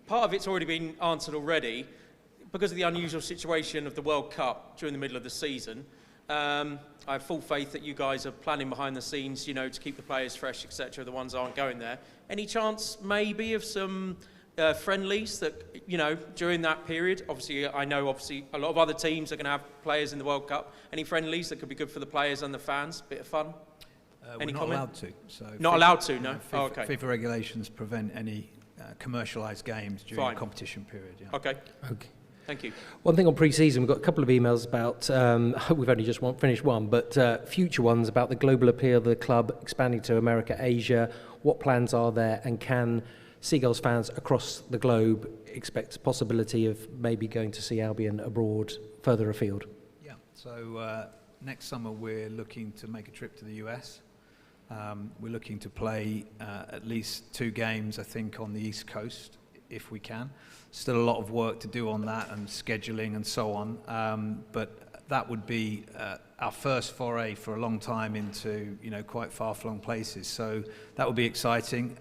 Part of it's already been answered already. Because of the unusual situation of the World Cup during the middle of the season, I have full faith that you guys are planning behind the scenes, you know, to keep the players fresh, etc., the ones that aren't going there. Any chance maybe of some friendlies that, you know, during that period? Obviously, I know a lot of other teams are going to have players in the World Cup. Any friendlies that could be good for the players and the fans? Bit of fun? We're not allowed to. So not allowed to, no? FIFA, okay. FIFA regulations prevent any commercialised games during the competition period. Yeah. Okay. Thank you. One thing on pre-season, we've got a couple of emails about, we've only just finished one, but future ones about the global appeal of the club expanding to America, Asia. What plans are there, and can Seagulls fans across the globe expect a possibility of maybe going to see Albion abroad, further afield? Yeah, so next summer we're looking to make a trip to the US. We're looking to play at least 2 games, I think, on the East Coast, if we can. Still a lot of work to do on that and scheduling and so on, but that would be our first foray for a long time into, you know, quite far-flung places. So that would be exciting.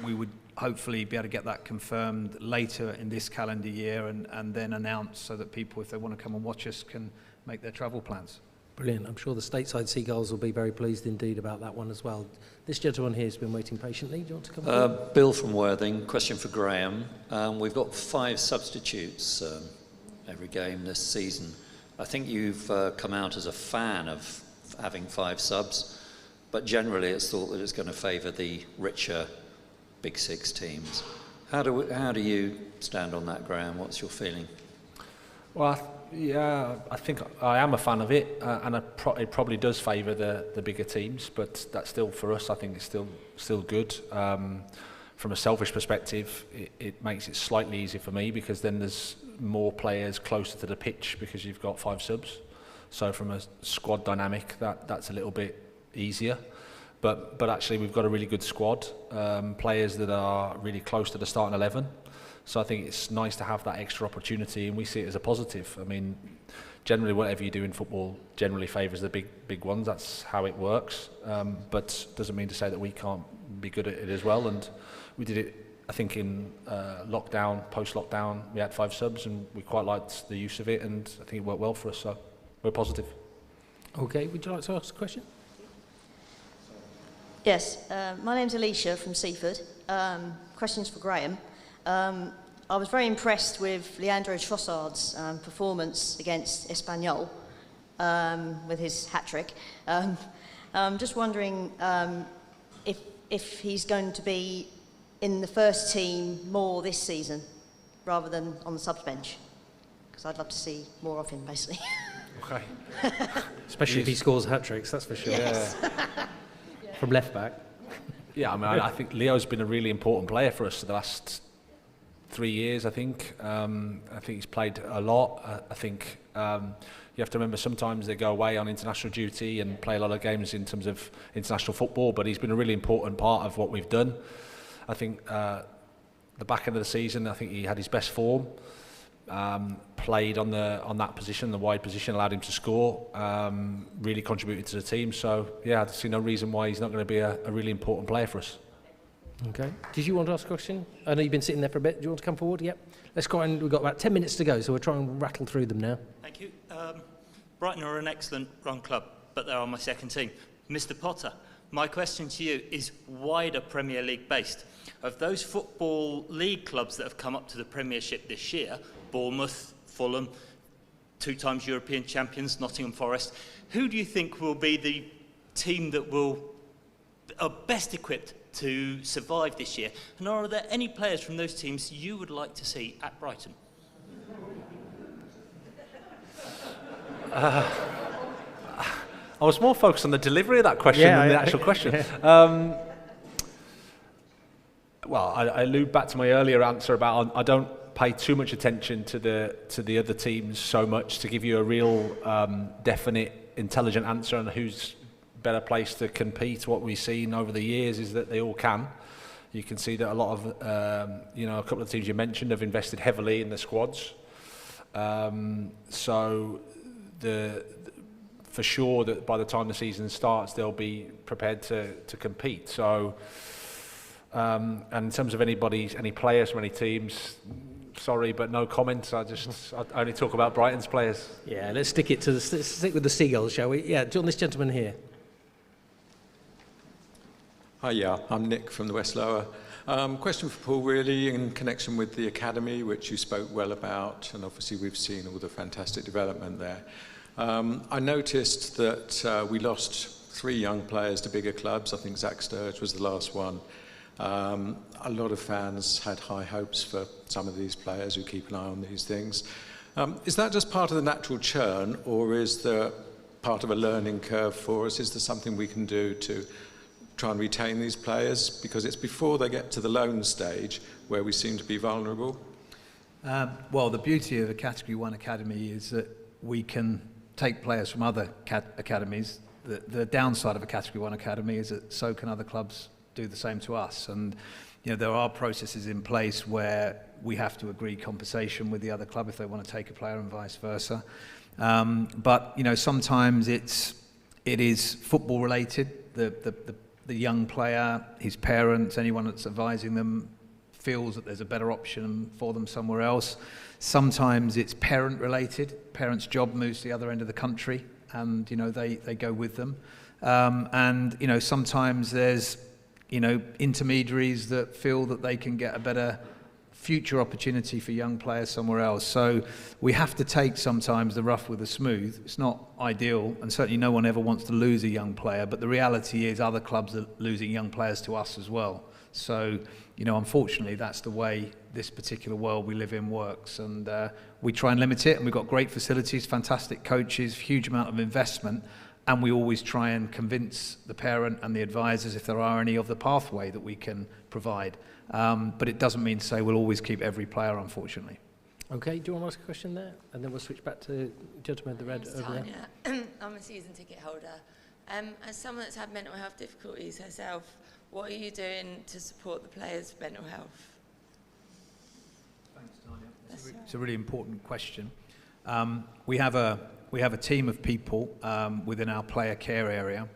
We would hopefully be able to get that confirmed later in this calendar year and then announce so that people, if they want to come and watch us, can make their travel plans. Brilliant. I'm sure the stateside Seagulls will be very pleased indeed about that one as well. This gentleman here has been waiting patiently. Do you want to come forward? Bill from Worthing. Question for Graham. We've got 5 substitutes every game this season. I think you've come out as a fan of having 5 subs, but generally it's thought that it's going to favour the richer Big 6 teams. How do you stand on that, Graham? What's your feeling? Well, yeah, I think I am a fan of it, and it probably does favour the bigger teams, but that's still, for us, I think it's still good. From a selfish perspective, it makes it slightly easier for me, because then there's more players closer to the pitch because you've got 5 subs. So from a squad dynamic, that's a little bit easier. But actually, we've got a really good squad, players that are really close to the starting 11. So I think it's nice to have that extra opportunity, and we see it as a positive. I mean, generally, whatever you do in football generally favours the big ones. That's how it works. But doesn't mean to say that we can't be good at it as well. And we did it, I think, in lockdown, post-lockdown. We had 5 subs, and we quite liked the use of it, and I think it worked well for us. So we're positive. Okay, would you like to ask a question? Yes, my name's Alicia from Seaford. Questions for Graham. I was very impressed with Leandro Trossard's performance against Espanyol with his hat-trick. I'm just wondering if he's going to be in the first team more this season rather than on the subs bench, because I'd love to see more of him, basically. Okay. Especially if he scores hat-tricks, that's for sure. Yes. Yeah. From left back. Yeah, I mean, I think Leo's been a really important player for us for the last 3 years, I think. I think he's played a lot. I think you have to remember sometimes they go away on international duty and play a lot of games in terms of international football, but he's been a really important part of what we've done. I think the back end of the season, I think he had his best form. Played on that position, the wide position, allowed him to score, really contributed to the team. So, yeah, I see no reason why he's not going to be a really important player for us. Okay. Did you want to ask a question? I know you've been sitting there for a bit. Do you want to come forward? Yep. Let's go on. We've got about 10 minutes to go, so we'll try and rattle through them now. Thank you. Brighton are an excellent run club, but they're on my second team. Mr. Potter, my question to you is wider Premier League based. Of those football league clubs that have come up to the Premiership this year, Bournemouth, Fulham, 2 times European champions, Nottingham Forest, who do you think will be the team that are best equipped to survive this year? And are there any players from those teams you would like to see at Brighton? I was more focused on the delivery of that question than the actual question. Well, I allude back to my earlier answer about I don't pay too much attention to the other teams so much to give you a real definite, intelligent answer on who's better placed to compete. What we've seen over the years is that they all can. You can see that a lot of, a couple of teams you mentioned have invested heavily in the squads. So for sure that by the time the season starts, they'll be prepared to compete. So, and in terms of any players from any teams, sorry, but no comments. I only talk about Brighton's players. Yeah, let's stick with the Seagulls, shall we? Yeah, on this gentleman here. Hi, yeah, I'm Nick from the West Lower. Question for Paul, really, in connection with the academy, which you spoke well about, and obviously we've seen all the fantastic development there. I noticed that we lost 3 young players to bigger clubs. I think Zach Sturge was the last one. A lot of fans had high hopes for some of these players who keep an eye on these things. Is that just part of the natural churn, or is there part of a learning curve for us? Is there something we can do to try and retain these players? Because it's before they get to the loan stage where we seem to be vulnerable. Well, the beauty of a Category 1 academy is that we can take players from other academies. The downside of a Category 1 academy is that so can other clubs do the same to us. And there are processes in place where we have to agree compensation with the other club if they want to take a player and vice versa. But sometimes it is football related. The young player, his parents, anyone that's advising them feels that there's a better option for them somewhere else. Sometimes it's parent related. Parents' job moves to the other end of the country, and they go with them. And sometimes there's intermediaries that feel that they can get a better future opportunity for young players somewhere else. So we have to take sometimes the rough with the smooth. It's not ideal, and certainly no one ever wants to lose a young player, but the reality is other clubs are losing young players to us as well. So, unfortunately, that's the way this particular world we live in works, and we try and limit it, and we've got great facilities, fantastic coaches, huge amount of investment, and we always try and convince the parent and the advisors if there are any of the pathway that we can provide. But it doesn't mean to say we'll always keep every player, unfortunately. Okay, do you want to ask a question there? And then we'll switch back to gentleman in the red over there. I'm a season ticket holder. As someone that's had mental health difficulties herself, what are you doing to support the players' mental health? Thanks, Tanya. It's a really important question. We have a team of people within our player care area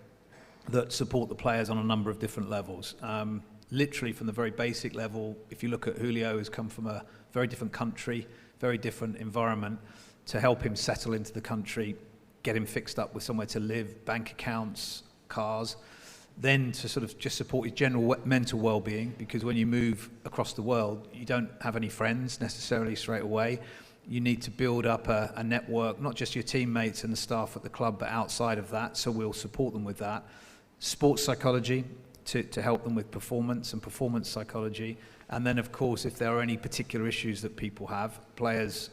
that support the players on a number of different levels. Literally from the very basic level, if you look at Julio, who's come from a very different country, very different environment, to help him settle into the country, get him fixed up with somewhere to live, bank accounts, cars, then to sort of just support his general mental well-being, because when you move across the world, you don't have any friends necessarily straight away. You need to build up a network, not just your teammates and the staff at the club, but outside of that, so we'll support them with that. Sports psychology, to help them with performance and performance psychology. And then, of course, if there are any particular issues that people have, players,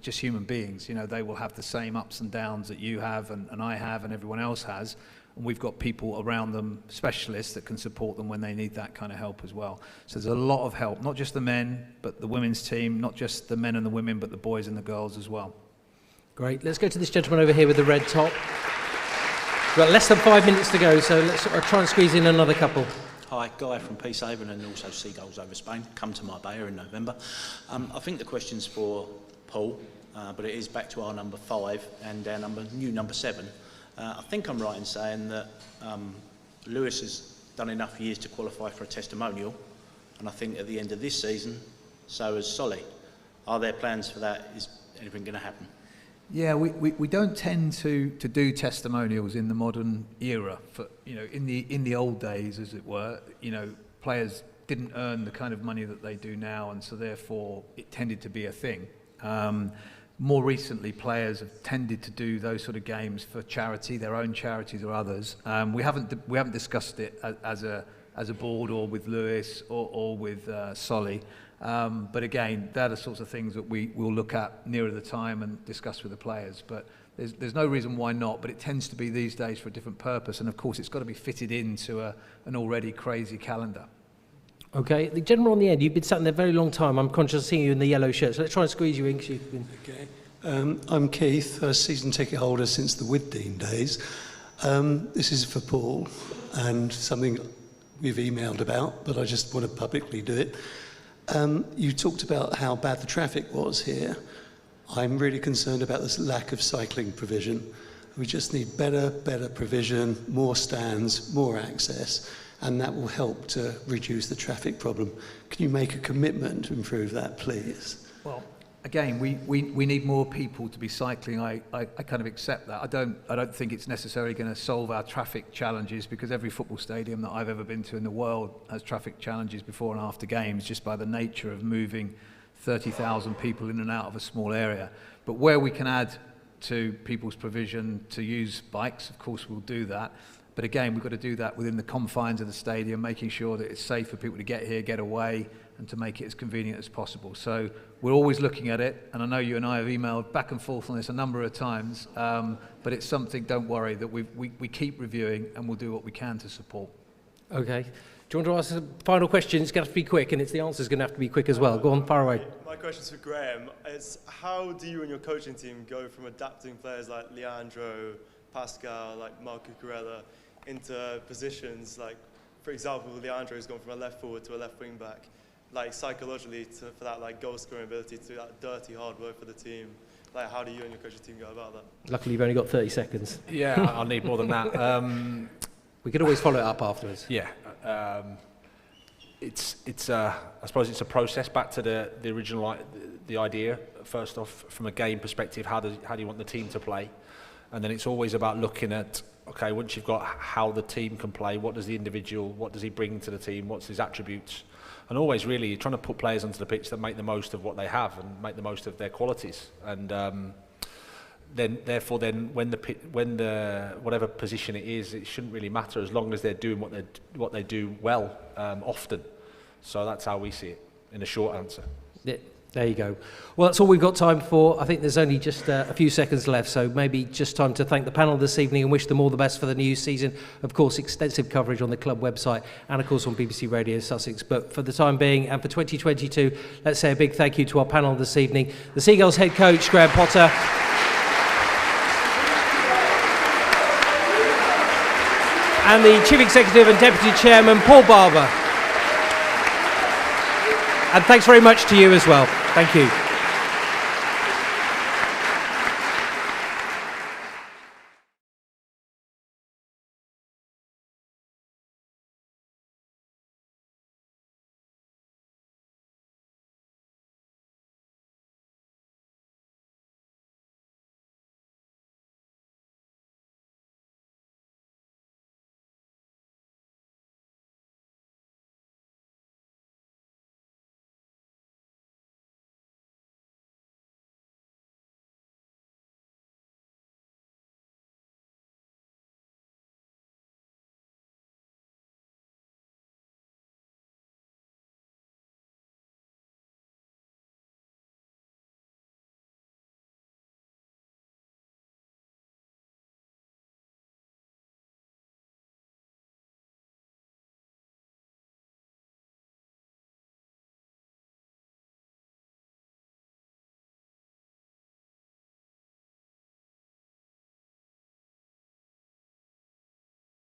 just human beings, they will have the same ups and downs that you have and I have and everyone else has. And we've got people around them, specialists, that can support them when they need that kind of help as well. So there's a lot of help, not just the men, but the women's team, not just the men and the women, but the boys and the girls as well. Great. Let's go to this gentleman over here with the red top. We've got less than 5 minutes to go, so let's try and squeeze in another couple. Hi, Guy from Peacehaven and also Seagulls over Spain. Come to Marbella in November. I think the question's for Paul, but it is back to our number 5 and our new number 7. I think I'm right in saying that Lewis has done enough years to qualify for a testimonial, and I think at the end of this season, so has Solly. Are there plans for that? Is anything going to happen? Yeah, we don't tend to do testimonials in the modern era. For in the old days, as it were, players didn't earn the kind of money that they do now, and so therefore it tended to be a thing. More recently, players have tended to do those sort of games for charity, their own charities or others. We haven't discussed it as a board or with Lewis or with Solly. But again, they're the sorts of things that we will look at nearer the time and discuss with the players. But there's no reason why not, but it tends to be these days for a different purpose. And of course, it's got to be fitted into an already crazy calendar. Okay, the gentleman on the end, you've been sat in there a very long time. I'm conscious of seeing you in the yellow shirt, so let's try and squeeze you in. Okay. I'm Keith, a season ticket holder since the Wooddean days. This is for Paul, and something we've emailed about, but I just want to publicly do it. You talked about how bad the traffic was here. I'm really concerned about this lack of cycling provision. We just need better provision, more stands, more access, and that will help to reduce the traffic problem. Can you make a commitment to improve that, please? Well, again, we need more people to be cycling. I kind of accept that. I don't think it's necessarily going to solve our traffic challenges, because every football stadium that I've ever been to in the world has traffic challenges before and after games, just by the nature of moving 30,000 people in and out of a small area. But where we can add to people's provision to use bikes, of course we'll do that. But again, we've got to do that within the confines of the stadium, making sure that it's safe for people to get here, get away, and to make it as convenient as possible. So we're always looking at it, and I know you and I have emailed back and forth on this a number of times, but it's something, don't worry, that we keep reviewing, and we'll do what we can to support. Okay. Do you want to ask a final question? It's going to have to be quick, and the answer's going to have to be quick as well. Go on, far away. My question's for Graham. Is how do you and your coaching team go from adapting players like Leandro, Pascal, like Marco Corella, into positions like, for example, Leandro has gone from a left forward to a left wing back, like psychologically for that like goal scoring ability, to that dirty hard work for the team? Like, how do you and your coaching team go about that? Luckily, you've only got 30 seconds. Yeah, I'll need more than that. We could always follow it up afterwards. Yeah. It's I suppose it's a process back to the original the idea. First off, from a game perspective, how do you want the team to play, and then it's always about looking at, okay, once you've got how the team can play, what does he bring to the team, what's his attributes, and always really you're trying to put players onto the pitch that make the most of what they have and make the most of their qualities, and then when the whatever position it is, it shouldn't really matter as long as they're doing what they do well often. So that's how we see it in a short answer. Yeah, there you go. Well, that's all we've got time for. I think there's only just a few seconds left, so maybe just time to thank the panel this evening and wish them all the best for the new season. Of course, extensive coverage on the club website and of course on BBC Radio Sussex. But for the time being and for 2022, let's say a big thank you to our panel this evening. The Seagulls head coach, Graham Potter. And the Chief Executive and Deputy Chairman, Paul Barber. And thanks very much to you as well. Thank you.